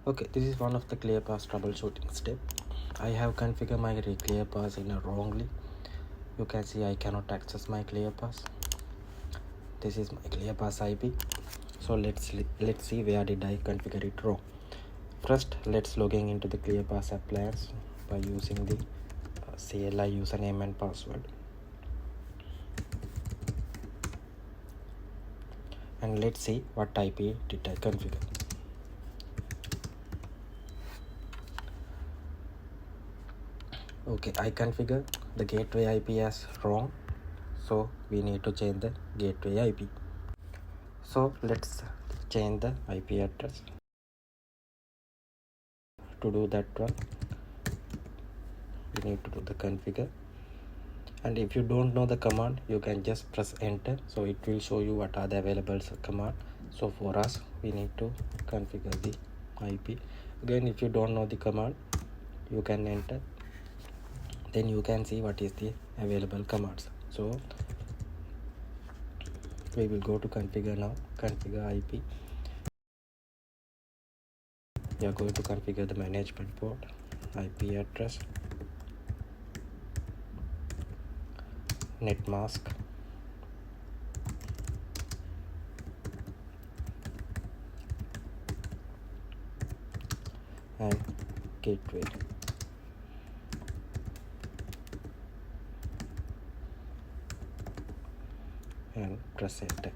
Okay, this is one of the ClearPass troubleshooting step. I have configured my ClearPass in a wrongly. You can see I cannot access my ClearPass. This is my ClearPass IP. So let's see where did I configure it wrong. First, let's logging into the ClearPass appliance by using the CLI username and password. And let's see what IP did I configure. Okay, I configure the gateway IP as wrong, so we need to change the gateway IP. So let's change the IP address. To do that one, we need to do the configure, and if you don't know the command, you can just press enter, so it will show you what are the available command. So for us, we need to configure the IP. Again, if you don't know the command, you can enter, then you can see what is the available commands. So we will go to configure now, configure IP. We are going to configure the management port, IP address, net mask, and gateway. And press enter.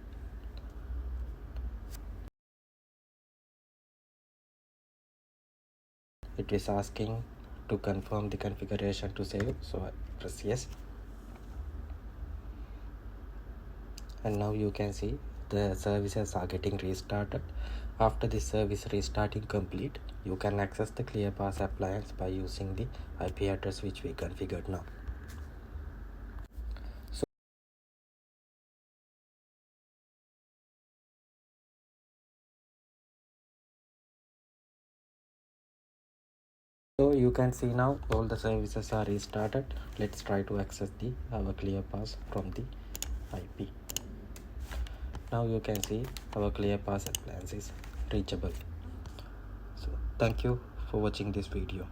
It is asking to confirm the configuration to save, so I press yes. And now you can see the services are getting restarted. After the service restarting complete, you can access the ClearPass appliance by using the IP address which we configured now. So you can see now all the services are restarted. Let's try to access our ClearPass from the IP. Now you can see our ClearPass appliance is reachable. So thank you for watching this video.